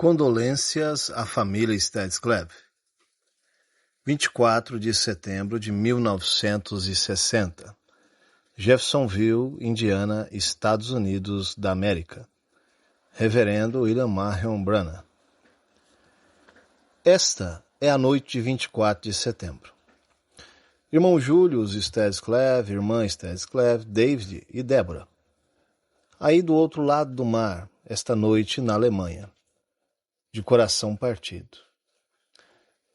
Condolências à família Stadscleve. 24 de setembro de 1960. Jeffersonville, Indiana, Estados Unidos da América. Reverendo William Marion Branham. Esta é a noite de 24 de setembro. Irmão Julius Stadscleve, irmã Stadscleve, David e Débora. Aí do outro lado do mar, esta noite na Alemanha. De coração partido.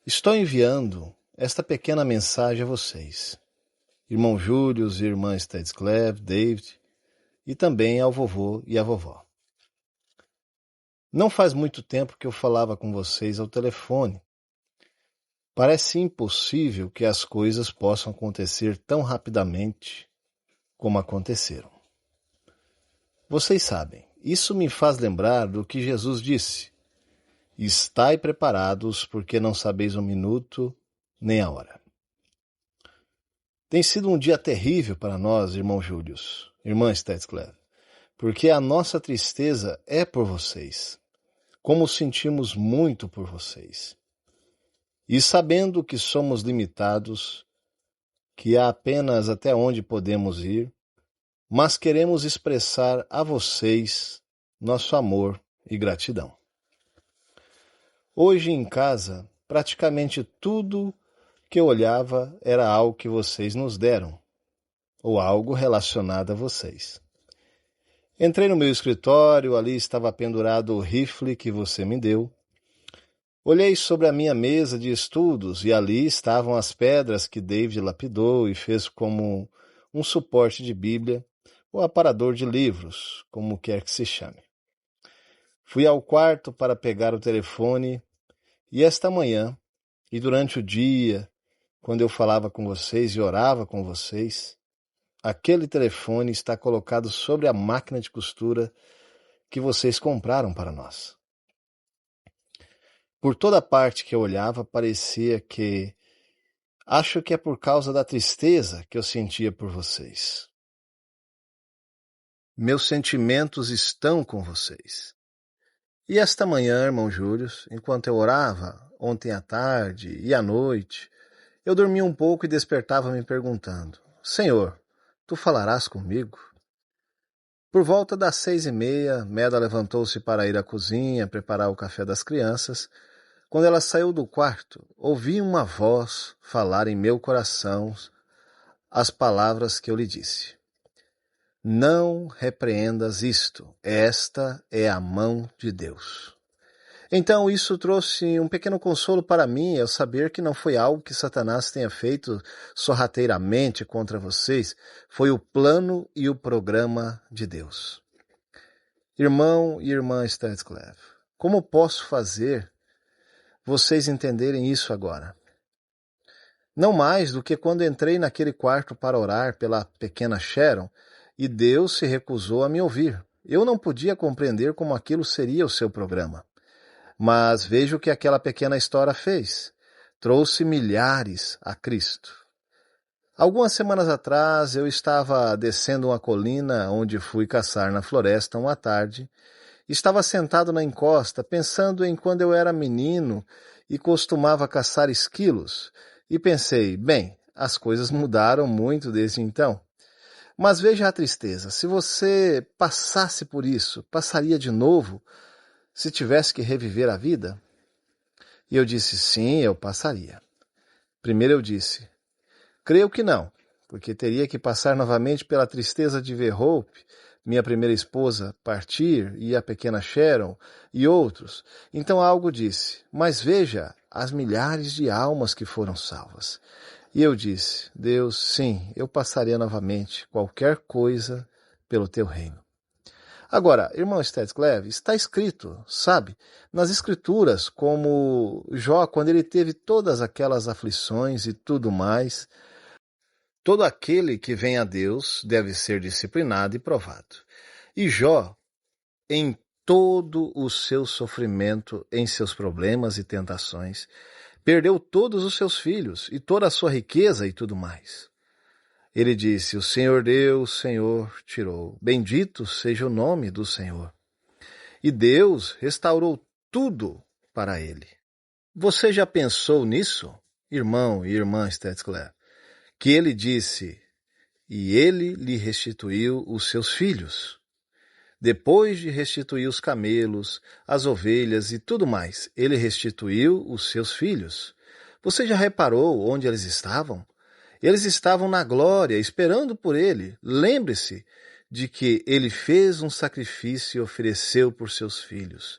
Estou enviando esta pequena mensagem a vocês, irmão Julius e irmã Stadscleve, David, e também ao vovô e à vovó. Não faz muito tempo que eu falava com vocês ao telefone. Parece impossível que as coisas possam acontecer tão rapidamente como aconteceram. Vocês sabem, isso me faz lembrar do que Jesus disse. Estai preparados, porque não sabeis o minuto nem a hora. Tem sido um dia terrível para nós, irmão Julius, irmã Stadscleve, porque a nossa tristeza é por vocês, como sentimos muito por vocês. E sabendo que somos limitados, que há apenas até onde podemos ir, mas queremos expressar a vocês nosso amor e gratidão. Hoje em casa, praticamente tudo que eu olhava era algo que vocês nos deram, ou algo relacionado a vocês. Entrei no meu escritório, ali estava pendurado o rifle que você me deu. Olhei sobre a minha mesa de estudos e ali estavam as pedras que David lapidou e fez como um suporte de Bíblia ou aparador de livros, como quer que se chame. Fui ao quarto para pegar o telefone e esta manhã, e durante o dia, quando eu falava com vocês e orava com vocês, aquele telefone está colocado sobre a máquina de costura que vocês compraram para nós. Por toda parte que eu olhava, parecia que... Acho que é por causa da tristeza que eu sentia por vocês. Meus sentimentos estão com vocês. E esta manhã, irmão Júlio, enquanto eu orava, ontem à tarde e à noite, eu dormia um pouco e despertava me perguntando, Senhor, tu falarás comigo? Por volta das 6:30, Meda levantou-se para ir à cozinha, preparar o café das crianças. Quando ela saiu do quarto, ouvi uma voz falar em meu coração as palavras que eu lhe disse. Não repreendas isto, esta é a mão de Deus. Então isso trouxe um pequeno consolo para mim, ao saber que não foi algo que Satanás tenha feito sorrateiramente contra vocês, foi o plano e o programa de Deus. Irmão e irmã Stadscleve, como posso fazer vocês entenderem isso agora? Não mais do que quando entrei naquele quarto para orar pela pequena Sharon, e Deus se recusou a me ouvir. Eu não podia compreender como aquilo seria o seu programa. Mas veja o que aquela pequena história fez. Trouxe milhares a Cristo. Algumas semanas atrás, eu estava descendo uma colina onde fui caçar na floresta uma tarde. Estava sentado na encosta, pensando em quando eu era menino e costumava caçar esquilos. E pensei, bem, as coisas mudaram muito desde então. Mas veja a tristeza, se você passasse por isso, passaria de novo se tivesse que reviver a vida? E eu disse, sim, eu passaria. Primeiro eu disse, creio que não, porque teria que passar novamente pela tristeza de ver Hope, minha primeira esposa, partir, e a pequena Sharon, e outros. Então algo disse, mas veja as milhares de almas que foram salvas. E eu disse, Deus, sim, eu passaria novamente qualquer coisa pelo teu reino. Agora, irmão Stadscleve, está escrito, sabe, nas escrituras, como Jó, quando ele teve todas aquelas aflições e tudo mais, todo aquele que vem a Deus deve ser disciplinado e provado. E Jó, em todo o seu sofrimento, em seus problemas e tentações, perdeu todos os seus filhos e toda a sua riqueza e tudo mais. Ele disse, o Senhor deu, o Senhor tirou. Bendito seja o nome do Senhor. E Deus restaurou tudo para ele. Você já pensou nisso, irmão e irmã Stetzler? Que ele disse, e ele lhe restituiu os seus filhos. Depois de restituir os camelos, as ovelhas e tudo mais, ele restituiu os seus filhos. Você já reparou onde eles estavam? Eles estavam na glória, esperando por ele. Lembre-se de que ele fez um sacrifício e ofereceu por seus filhos.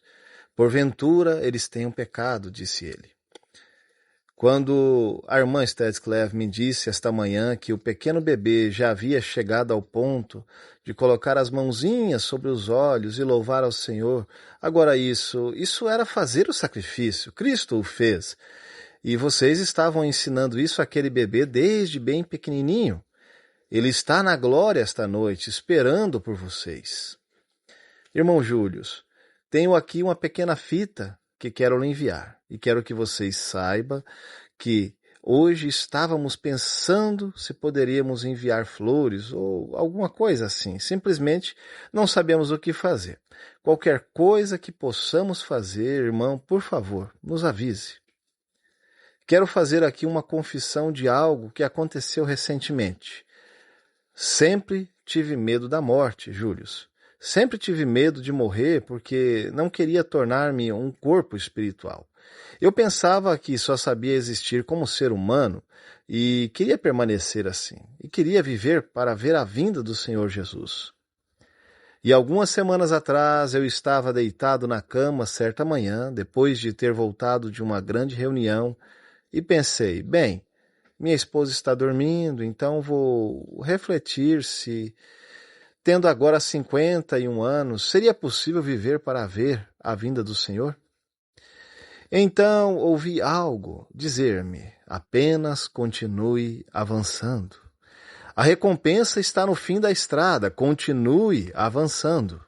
Porventura eles tenham pecado, disse ele. Quando a irmã Stetzler me disse esta manhã que o pequeno bebê já havia chegado ao ponto de colocar as mãozinhas sobre os olhos e louvar ao Senhor, agora isso era fazer o sacrifício. Cristo o fez. E vocês estavam ensinando isso àquele bebê desde bem pequenininho. Ele está na glória esta noite, esperando por vocês. Irmão Júlio, tenho aqui uma pequena fita que quero lhe enviar. E quero que vocês saibam que hoje estávamos pensando se poderíamos enviar flores ou alguma coisa assim. Simplesmente não sabemos o que fazer. Qualquer coisa que possamos fazer, irmão, por favor, nos avise. Quero fazer aqui uma confissão de algo que aconteceu recentemente. Sempre tive medo da morte, Júlio. Sempre tive medo de morrer porque não queria tornar-me um corpo espiritual. Eu pensava que só sabia existir como ser humano e queria permanecer assim. E queria viver para ver a vinda do Senhor Jesus. E algumas semanas atrás eu estava deitado na cama certa manhã, depois de ter voltado de uma grande reunião, e pensei, bem, minha esposa está dormindo, então vou refletir se, tendo agora 51 anos, seria possível viver para ver a vinda do Senhor? Então ouvi algo dizer-me, apenas continue avançando. A recompensa está no fim da estrada, continue avançando.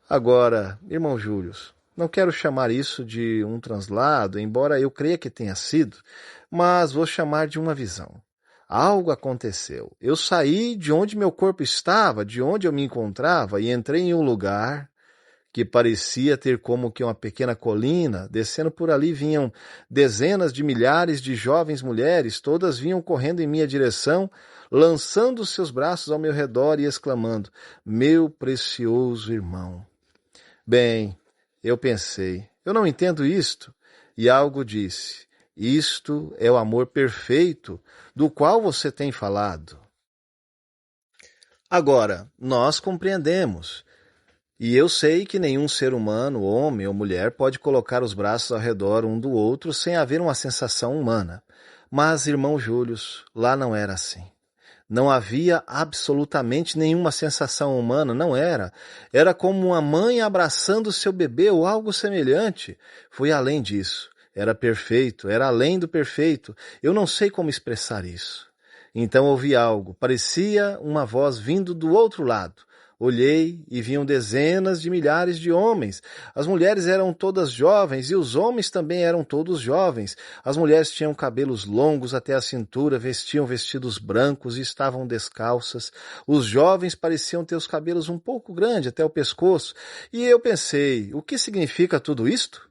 Agora, irmão Júlio, não quero chamar isso de um translado, embora eu creia que tenha sido, mas vou chamar de uma visão. Algo aconteceu. Eu saí de onde meu corpo estava, de onde eu me encontrava, e entrei em um lugar que parecia ter como que uma pequena colina. Descendo por ali vinham dezenas de milhares de jovens mulheres, todas vinham correndo em minha direção, lançando seus braços ao meu redor e exclamando, meu precioso irmão. Bem, eu pensei, eu não entendo isto, e algo disse, isto é o amor perfeito do qual você tem falado. Agora, nós compreendemos, e eu sei que nenhum ser humano, homem ou mulher, pode colocar os braços ao redor um do outro sem haver uma sensação humana. Mas, irmão Júlio, lá não era assim. Não havia absolutamente nenhuma sensação humana, não era. Era como uma mãe abraçando seu bebê ou algo semelhante. Foi além disso. Era perfeito, era além do perfeito. Eu não sei como expressar isso. Então ouvi algo, parecia uma voz vindo do outro lado. Olhei e viam dezenas de milhares de homens. As mulheres eram todas jovens e os homens também eram todos jovens. As mulheres tinham cabelos longos até a cintura, vestiam vestidos brancos e estavam descalças. Os jovens pareciam ter os cabelos um pouco grandes até o pescoço. E eu pensei, o que significa tudo isto?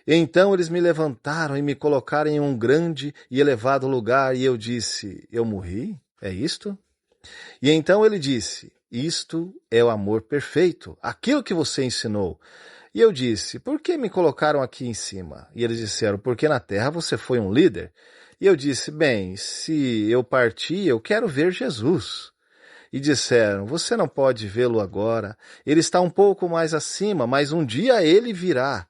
Então eles me levantaram e me colocaram em um grande e elevado lugar e eu disse, eu morri? É isto? E então ele disse, isto é o amor perfeito, aquilo que você ensinou. E eu disse, por que me colocaram aqui em cima? E eles disseram, porque na terra você foi um líder. E eu disse, bem, se eu partir, eu quero ver Jesus. E disseram, você não pode vê-lo agora, ele está um pouco mais acima, mas um dia ele virá.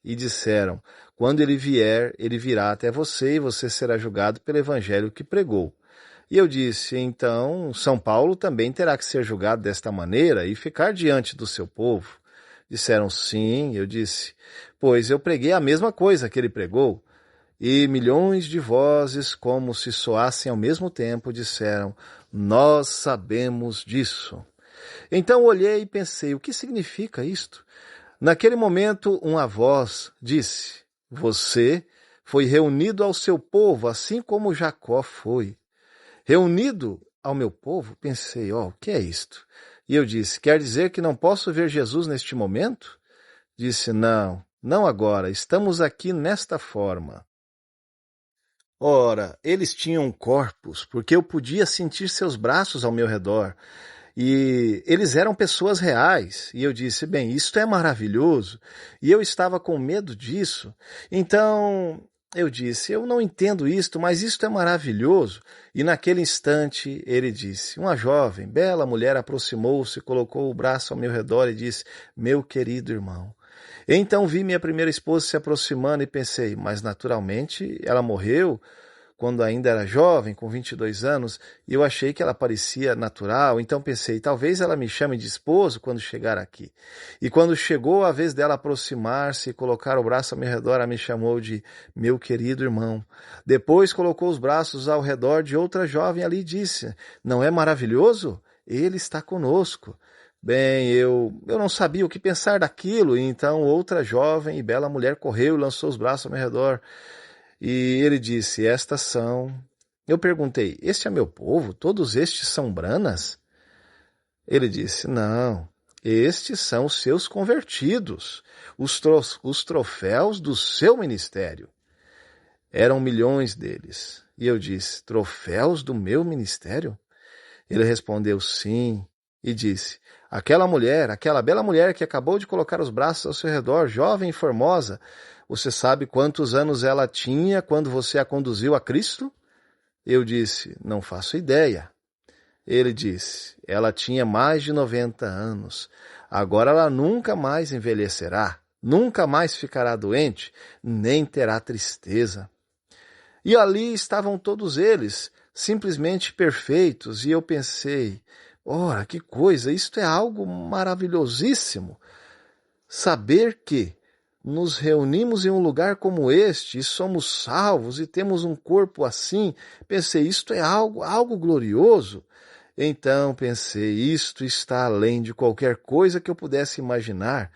E disseram, quando ele vier, ele virá até você e você será julgado pelo evangelho que pregou. E eu disse, então, São Paulo também terá que ser julgado desta maneira e ficar diante do seu povo. Disseram, sim. Eu disse, pois eu preguei a mesma coisa que ele pregou. E milhões de vozes, como se soassem ao mesmo tempo, disseram, nós sabemos disso. Então olhei e pensei, o que significa isto? Naquele momento, uma voz disse, você foi reunido ao seu povo, assim como Jacó foi. Reunido ao meu povo, pensei, o que é isto? E eu disse, quer dizer que não posso ver Jesus neste momento? Disse, não, não agora, estamos aqui nesta forma. Ora, eles tinham corpos, porque eu podia sentir seus braços ao meu redor. E eles eram pessoas reais. E eu disse, bem, isto é maravilhoso. E eu estava com medo disso. Então eu disse, eu não entendo isto, mas isto é maravilhoso. E naquele instante ele disse, uma jovem, bela mulher aproximou-se, colocou o braço ao meu redor e disse, meu querido irmão. Então vi minha primeira esposa se aproximando e pensei, mas naturalmente ela morreu quando ainda era jovem, com 22 anos, e eu achei que ela parecia natural, então pensei, talvez ela me chame de esposo quando chegar aqui. E quando chegou a vez dela aproximar-se e colocar o braço ao meu redor, ela me chamou de meu querido irmão. Depois colocou os braços ao redor de outra jovem ali e disse, não é maravilhoso? Ele está conosco. Bem, eu não sabia o que pensar daquilo, e então outra jovem e bela mulher correu e lançou os braços ao meu redor. E ele disse, estas são... Eu perguntei, este é meu povo? Todos estes são branas? Ele disse, não, estes são os seus convertidos, os troféus do seu ministério. Eram milhões deles. E eu disse, troféus do meu ministério? Ele respondeu, sim, e disse, aquela bela mulher que acabou de colocar os braços ao seu redor, jovem e formosa, você sabe quantos anos ela tinha quando você a conduziu a Cristo? Eu disse, não faço ideia. Ele disse, ela tinha mais de 90 anos. Agora ela nunca mais envelhecerá, nunca mais ficará doente, nem terá tristeza. E ali estavam todos eles, simplesmente perfeitos, e eu pensei, ora, que coisa, isto é algo maravilhosíssimo. Saber que nos reunimos em um lugar como este e somos salvos e temos um corpo assim, pensei, isto é algo glorioso. Então pensei, isto está além de qualquer coisa que eu pudesse imaginar.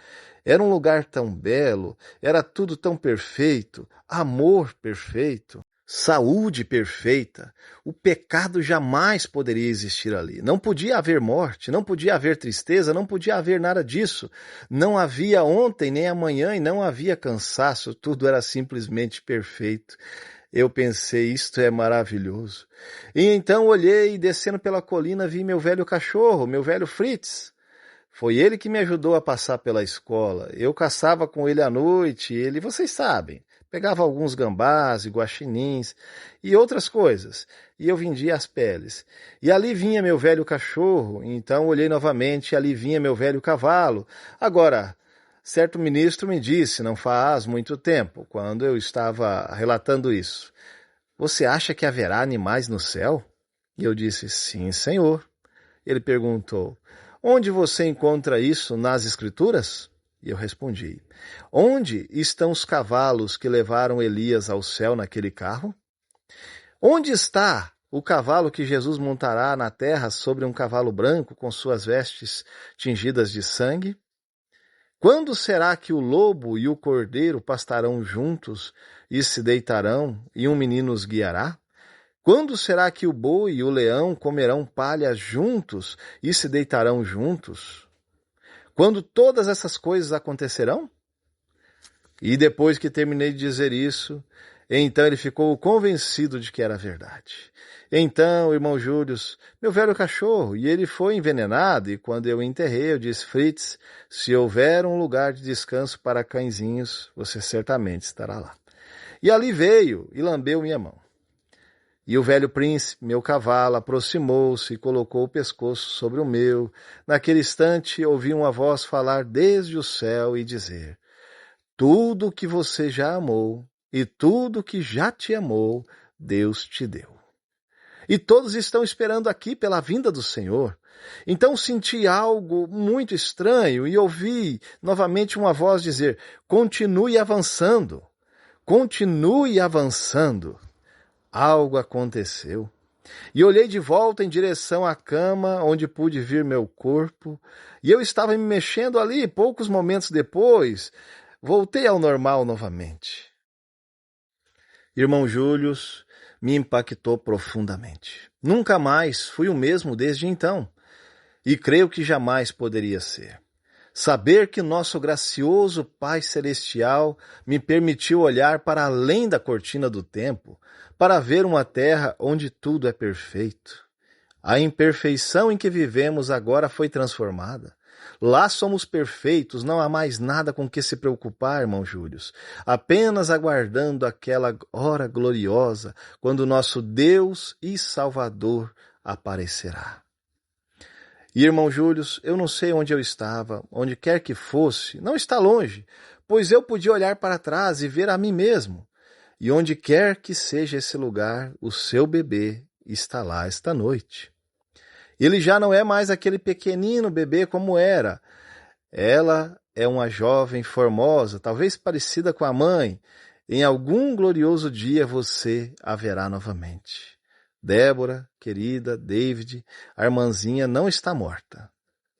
Era um lugar tão belo, era tudo tão perfeito, amor perfeito, saúde perfeita. O pecado jamais poderia existir ali. Não podia haver morte, não podia haver tristeza, não podia haver nada disso. Não havia ontem nem amanhã e não havia cansaço, tudo era simplesmente perfeito. Eu pensei, isto é maravilhoso. E então olhei e descendo pela colina vi meu velho cachorro, meu velho Fritz. Foi ele que me ajudou a passar pela escola. Eu caçava com ele à noite, ele, vocês sabem, pegava alguns gambás e guaxinins e outras coisas, e eu vendia as peles. E ali vinha meu velho cachorro, então olhei novamente e ali vinha meu velho cavalo. Agora, certo ministro me disse, não faz muito tempo, quando eu estava relatando isso, você acha que haverá animais no céu? E eu disse, sim, senhor. Ele perguntou, onde você encontra isso nas Escrituras? E eu respondi, onde estão os cavalos que levaram Elias ao céu naquele carro? Onde está o cavalo que Jesus montará na terra sobre um cavalo branco com suas vestes tingidas de sangue? Quando será que o lobo e o cordeiro pastarão juntos e se deitarão e um menino os guiará? Quando será que o boi e o leão comerão palha juntos e se deitarão juntos? Quando todas essas coisas acontecerão? E depois que terminei de dizer isso, então ele ficou convencido de que era verdade. Então, irmão Júlio, meu velho cachorro, e ele foi envenenado, e quando eu o enterrei, eu disse, Fritz, se houver um lugar de descanso para cãezinhos, você certamente estará lá. E ali veio e lambeu minha mão. E o velho príncipe, meu cavalo, aproximou-se e colocou o pescoço sobre o meu. Naquele instante ouvi uma voz falar desde o céu e dizer, tudo que você já amou e tudo que já te amou, Deus te deu. E todos estão esperando aqui pela vinda do Senhor. Então senti algo muito estranho e ouvi novamente uma voz dizer, continue avançando, continue avançando. Algo aconteceu. E olhei de volta em direção à cama onde pude ver meu corpo, e eu estava me mexendo ali, poucos momentos depois, voltei ao normal novamente. Irmão Júlio me impactou profundamente. Nunca mais fui o mesmo desde então, e creio que jamais poderia ser. Saber que nosso gracioso Pai Celestial me permitiu olhar para além da cortina do tempo, para ver uma terra onde tudo é perfeito. A imperfeição em que vivemos agora foi transformada. Lá somos perfeitos, não há mais nada com que se preocupar, irmão Júlio, apenas aguardando aquela hora gloriosa, quando nosso Deus e Salvador aparecerá. E, irmão Júlio, eu não sei onde eu estava, onde quer que fosse, não está longe, pois eu podia olhar para trás e ver a mim mesmo. E onde quer que seja esse lugar, o seu bebê está lá esta noite. Ele já não é mais aquele pequenino bebê como era. Ela é uma jovem formosa, talvez parecida com a mãe. Em algum glorioso dia você a verá novamente. Débora, querida, David, a irmãzinha não está morta.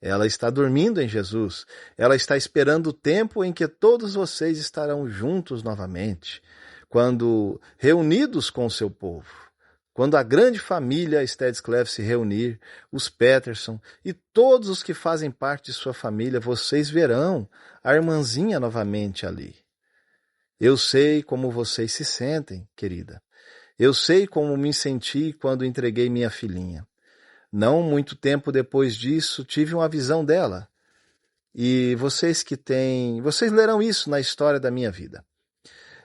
Ela está dormindo em Jesus. Ela está esperando o tempo em que todos vocês estarão juntos novamente, quando reunidos com o seu povo. Quando a grande família Stedscleve se reunir, os Peterson e todos os que fazem parte de sua família, vocês verão a irmãzinha novamente ali. Eu sei como vocês se sentem, querida. Eu sei como me senti quando entreguei minha filhinha. Não muito tempo depois disso, tive uma visão dela. E vocês lerão isso na história da minha vida.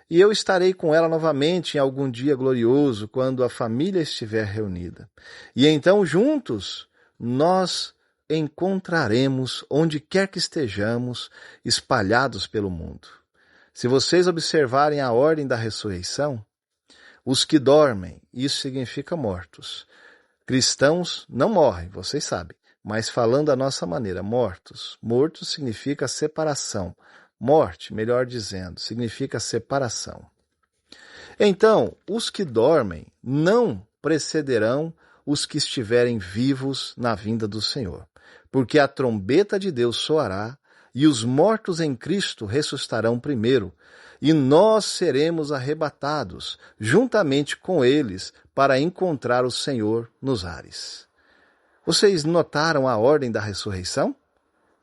E eu estarei com ela novamente em algum dia glorioso, quando a família estiver reunida. E então, juntos, nós encontraremos onde quer que estejamos, espalhados pelo mundo. Se vocês observarem a ordem da ressurreição, os que dormem, isso significa mortos. Cristãos não morrem, vocês sabem, mas falando da nossa maneira, mortos. Mortos significa separação. Morte, melhor dizendo, significa separação. Então, os que dormem não precederão os que estiverem vivos na vinda do Senhor, porque a trombeta de Deus soará e os mortos em Cristo ressuscitarão primeiro, e nós seremos arrebatados juntamente com eles para encontrar o Senhor nos ares. Vocês notaram a ordem da ressurreição?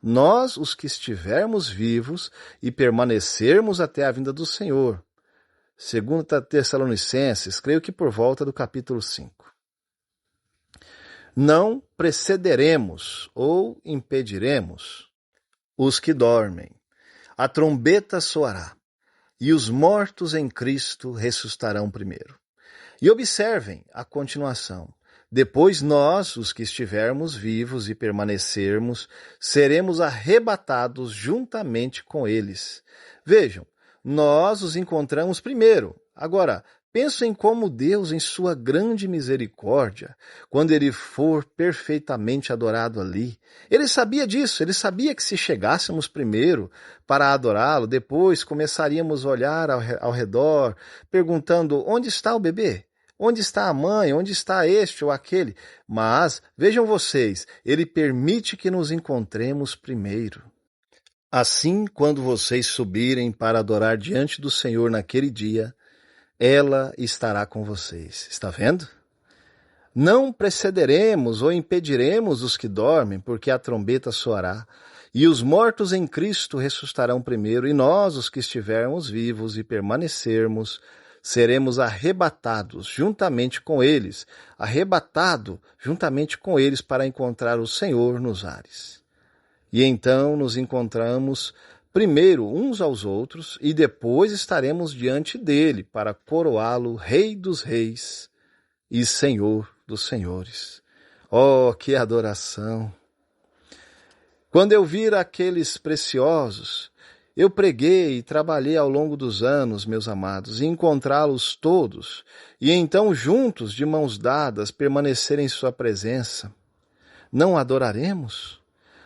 Nós, os que estivermos vivos e permanecermos até a vinda do Senhor. 2 Tessalonicenses, creio que por volta do capítulo 5. Não precederemos ou impediremos os que dormem. A trombeta soará, e os mortos em Cristo ressuscitarão primeiro. E observem a continuação. Depois nós, os que estivermos vivos e permanecermos, seremos arrebatados juntamente com eles. Vejam, nós os encontramos primeiro. Agora, penso em como Deus, em sua grande misericórdia, quando ele for perfeitamente adorado ali, ele sabia disso, ele sabia que se chegássemos primeiro para adorá-lo, depois começaríamos a olhar ao redor, perguntando: onde está o bebê? Onde está a mãe? Onde está este ou aquele? Mas, vejam vocês, ele permite que nos encontremos primeiro. Assim, quando vocês subirem para adorar diante do Senhor naquele dia, ela estará com vocês. Está vendo? Não precederemos ou impediremos os que dormem, porque a trombeta soará, e os mortos em Cristo ressuscitarão primeiro, e nós, os que estivermos vivos e permanecermos, seremos arrebatados juntamente com eles, para encontrar o Senhor nos ares. E então nos encontramos primeiro uns aos outros e depois estaremos diante dele para coroá-lo Rei dos Reis e Senhor dos Senhores. Oh, que adoração! Quando eu vir aqueles preciosos, eu preguei e trabalhei ao longo dos anos, meus amados, e encontrá-los todos, e então juntos, de mãos dadas, permanecer em sua presença. Não adoraremos?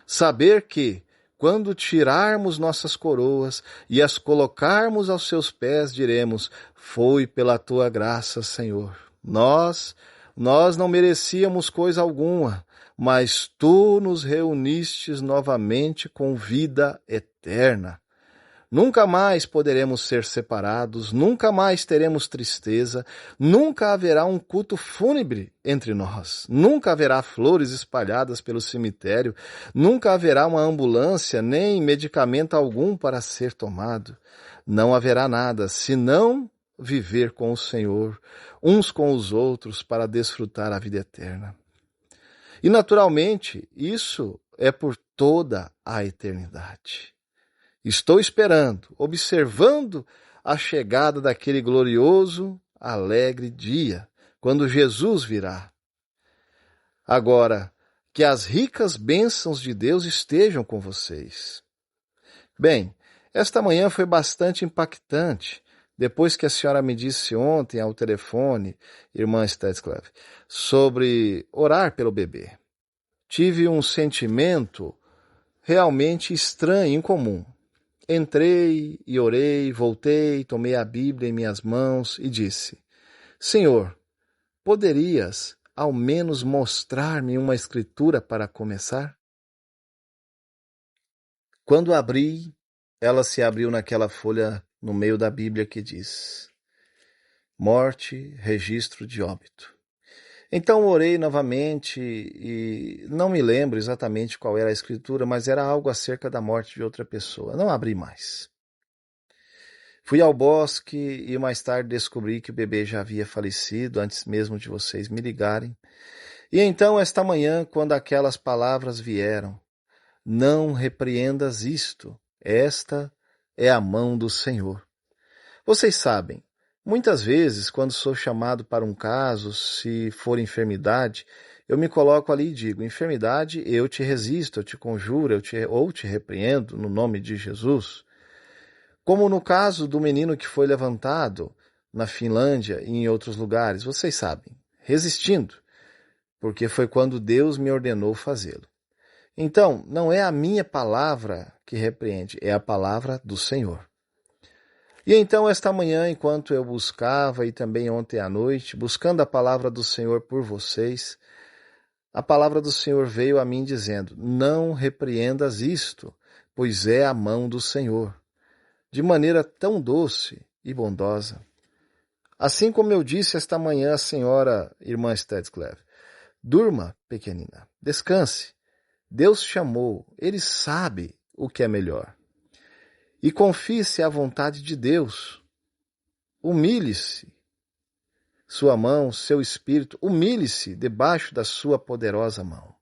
Saber que, quando tirarmos nossas coroas e as colocarmos aos seus pés, diremos: foi pela tua graça, Senhor. Nós não merecíamos coisa alguma, mas tu nos reunistes novamente com vida eterna. Nunca mais poderemos ser separados, nunca mais teremos tristeza, nunca haverá um culto fúnebre entre nós, nunca haverá flores espalhadas pelo cemitério, nunca haverá uma ambulância, nem medicamento algum para ser tomado. Não haverá nada, senão viver com o Senhor, uns com os outros, para desfrutar a vida eterna. E, naturalmente, isso é por toda a eternidade. Estou esperando, observando a chegada daquele glorioso, alegre dia, quando Jesus virá. Agora, que as ricas bênçãos de Deus estejam com vocês. Bem, esta manhã foi bastante impactante, depois que a senhora me disse ontem ao telefone, irmã Stetsclev, sobre orar pelo bebê. Tive um sentimento realmente estranho, incomum. Entrei e orei, voltei, tomei a Bíblia em minhas mãos e disse: Senhor, poderias ao menos mostrar-me uma escritura para começar? Quando abri, ela se abriu naquela folha no meio da Bíblia que diz: Morte, registro de óbito. Então orei novamente e não me lembro exatamente qual era a escritura, mas era algo acerca da morte de outra pessoa. Não abri mais. Fui ao bosque e mais tarde descobri que o bebê já havia falecido antes mesmo de vocês me ligarem. E então, esta manhã, quando aquelas palavras vieram, não repreendas isto, esta é a mão do Senhor. Vocês sabem, muitas vezes, quando sou chamado para um caso, se for enfermidade, eu me coloco ali e digo: enfermidade, eu te resisto, eu te conjuro, ou te repreendo no nome de Jesus. Como no caso do menino que foi levantado na Finlândia e em outros lugares, vocês sabem, resistindo, porque foi quando Deus me ordenou fazê-lo. Então, não é a minha palavra que repreende, é a palavra do Senhor. E então, esta manhã, enquanto eu buscava, e também ontem à noite, buscando a palavra do Senhor por vocês, a palavra do Senhor veio a mim dizendo: não repreendas isto, pois é a mão do Senhor. De maneira tão doce e bondosa. Assim como eu disse esta manhã à senhora irmã Stetsclev, durma, pequenina, descanse. Deus chamou, Ele sabe o que é melhor. E confie-se à vontade de Deus. Humilhe-se. Sua mão, seu espírito, humilhe-se debaixo da sua poderosa mão.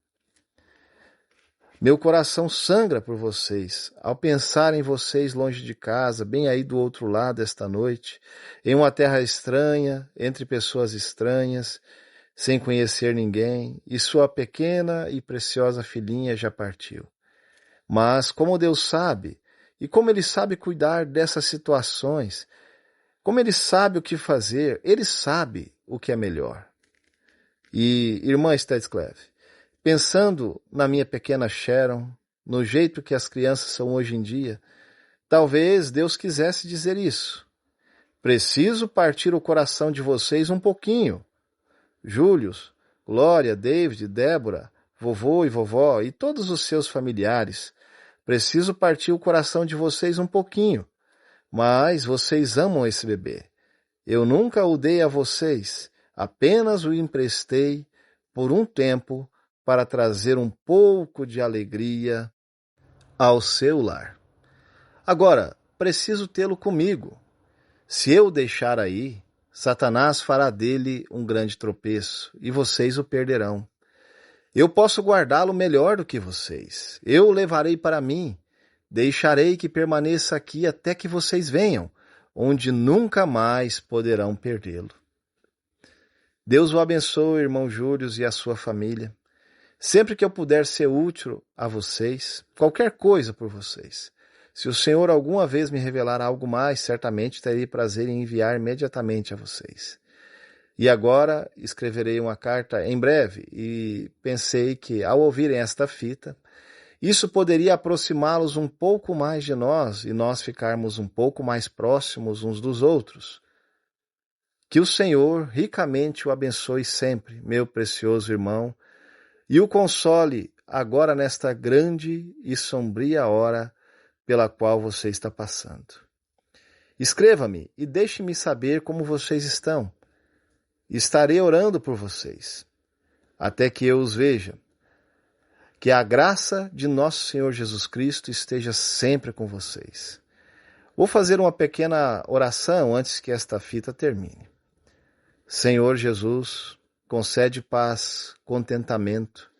Meu coração sangra por vocês, ao pensar em vocês longe de casa, bem aí do outro lado esta noite, em uma terra estranha, entre pessoas estranhas, sem conhecer ninguém, e sua pequena e preciosa filhinha já partiu. Mas como Deus sabe, e como Ele sabe cuidar dessas situações, como Ele sabe o que fazer, Ele sabe o que é melhor. E, irmã Stetsclev, pensando na minha pequena Sharon, no jeito que as crianças são hoje em dia, talvez Deus quisesse dizer isso. Preciso partir o coração de vocês um pouquinho. Július, Glória, David, Débora, vovô e vovó e todos os seus familiares. Preciso partir o coração de vocês um pouquinho. Mas vocês amam esse bebê. Eu nunca o dei a vocês, apenas o emprestei por um tempo para trazer um pouco de alegria ao seu lar. Agora, preciso tê-lo comigo. Se eu o deixar aí, Satanás fará dele um grande tropeço e vocês o perderão. Eu posso guardá-lo melhor do que vocês. Eu o levarei para mim. Deixarei que permaneça aqui até que vocês venham, onde nunca mais poderão perdê-lo. Deus o abençoe, irmão Júlio e a sua família. Sempre que eu puder ser útil a vocês, qualquer coisa por vocês. Se o Senhor alguma vez me revelar algo mais, certamente terei prazer em enviar imediatamente a vocês. E agora escreverei uma carta em breve e pensei que, ao ouvirem esta fita, isso poderia aproximá-los um pouco mais de nós e nós ficarmos um pouco mais próximos uns dos outros. Que o Senhor ricamente o abençoe sempre, meu precioso irmão, e o console agora nesta grande e sombria hora pela qual você está passando. Escreva-me e deixe-me saber como vocês estão. Estarei orando por vocês, até que eu os veja. Que a graça de nosso Senhor Jesus Cristo esteja sempre com vocês. Vou fazer uma pequena oração antes que esta fita termine. Senhor Jesus, concede paz, contentamento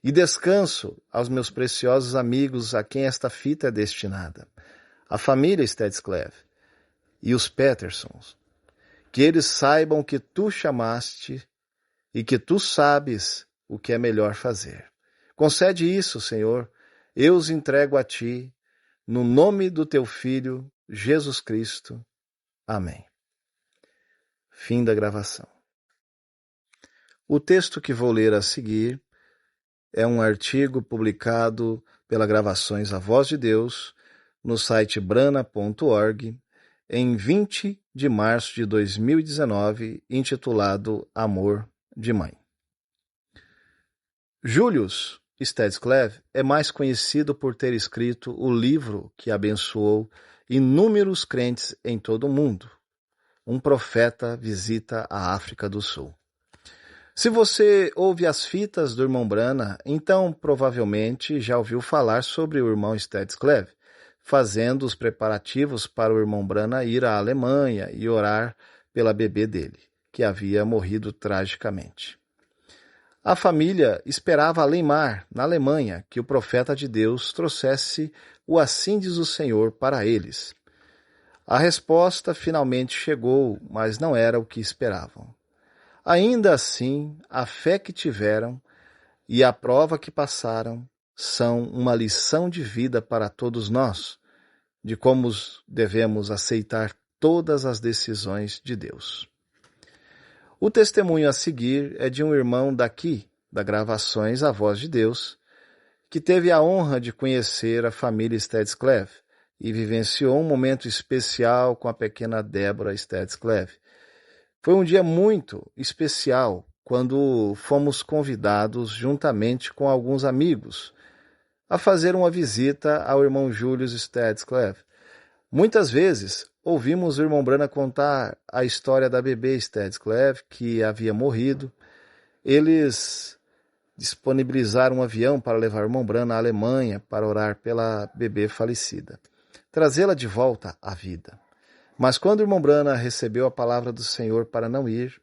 e descanso aos meus preciosos amigos a quem esta fita é destinada, a família Stadscleve e os Petersons. Que eles saibam que tu chamaste e que tu sabes o que é melhor fazer. Concede isso, Senhor, eu os entrego a ti, no nome do teu Filho, Jesus Cristo. Amém. Fim da gravação. O texto que vou ler a seguir é um artigo publicado pela Gravações A Voz de Deus no site brana.org em 20 de março de 2019, intitulado Amor de Mãe. Julius Stadscleve é mais conhecido por ter escrito o livro que abençoou inúmeros crentes em todo o mundo. Um profeta visita a África do Sul. Se você ouve as fitas do irmão Brana, então provavelmente já ouviu falar sobre o irmão Stadscleve, fazendo os preparativos para o irmão Brana ir à Alemanha e orar pela bebê dele, que havia morrido tragicamente. A família esperava além mar, na Alemanha, que o profeta de Deus trouxesse o assim diz o Senhor para eles. A resposta finalmente chegou, mas não era o que esperavam. Ainda assim, a fé que tiveram e a prova que passaram são uma lição de vida para todos nós, de como devemos aceitar todas as decisões de Deus. O testemunho a seguir é de um irmão daqui, da Gravações A Voz de Deus, que teve a honra de conhecer a família Stadscleve e vivenciou um momento especial com a pequena Débora Stadscleve. Foi um dia muito especial quando fomos convidados, juntamente com alguns amigos, a fazer uma visita ao irmão Julius Stadscleve. Muitas vezes ouvimos o irmão Brana contar a história da bebê Stadscleve, que havia morrido. Eles disponibilizaram um avião para levar o irmão Brana à Alemanha para orar pela bebê falecida, trazê-la de volta à vida. Mas quando o irmão Brana recebeu a palavra do Senhor para não ir,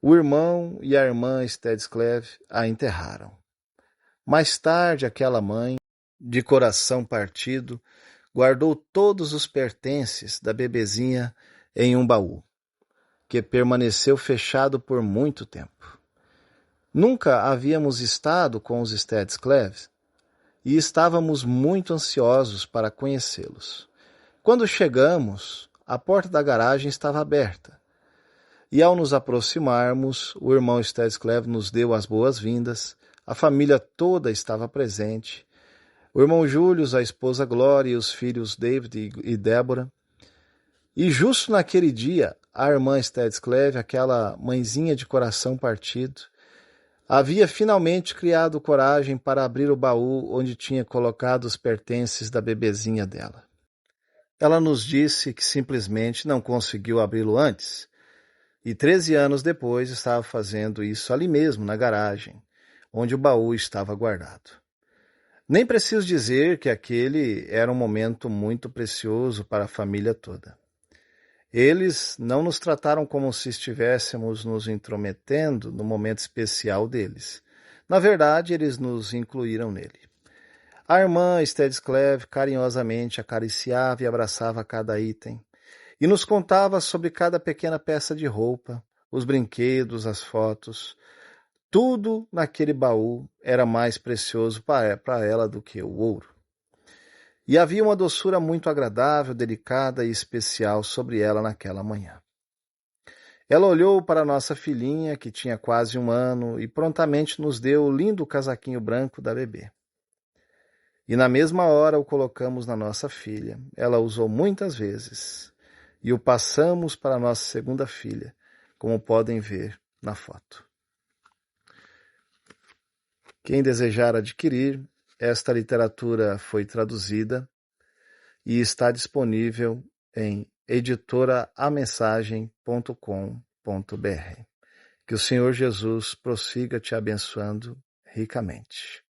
o irmão e a irmã Stadscleve a enterraram. Mais tarde, aquela mãe, de coração partido, guardou todos os pertences da bebezinha em um baú, que permaneceu fechado por muito tempo. Nunca havíamos estado com os Stadscleves e estávamos muito ansiosos para conhecê-los. Quando chegamos, a porta da garagem estava aberta, e ao nos aproximarmos, o irmão Stadscleve nos deu as boas-vindas, a família toda estava presente, o irmão Julius, a esposa Glória e os filhos David e Débora. E justo naquele dia, a irmã Stadscleve, aquela mãezinha de coração partido, havia finalmente criado coragem para abrir o baú onde tinha colocado os pertences da bebezinha dela. Ela nos disse que simplesmente não conseguiu abri-lo antes, e 13 anos depois estava fazendo isso ali mesmo, na garagem, onde o baú estava guardado. Nem preciso dizer que aquele era um momento muito precioso para a família toda. Eles não nos trataram como se estivéssemos nos intrometendo no momento especial deles. Na verdade, eles nos incluíram nele. A irmã Stadscleve carinhosamente acariciava e abraçava cada item, e nos contava sobre cada pequena peça de roupa, os brinquedos, as fotos. Tudo naquele baú era mais precioso para ela do que o ouro. E havia uma doçura muito agradável, delicada e especial sobre ela naquela manhã. Ela olhou para nossa filhinha, que tinha quase 1 ano, e prontamente nos deu o lindo casaquinho branco da bebê. E na mesma hora o colocamos na nossa filha. Ela usou muitas vezes, e o passamos para nossa segunda filha, como podem ver na foto. Quem desejar adquirir, esta literatura foi traduzida e está disponível em editoraamensagem.com.br. Que o Senhor Jesus prossiga te abençoando ricamente.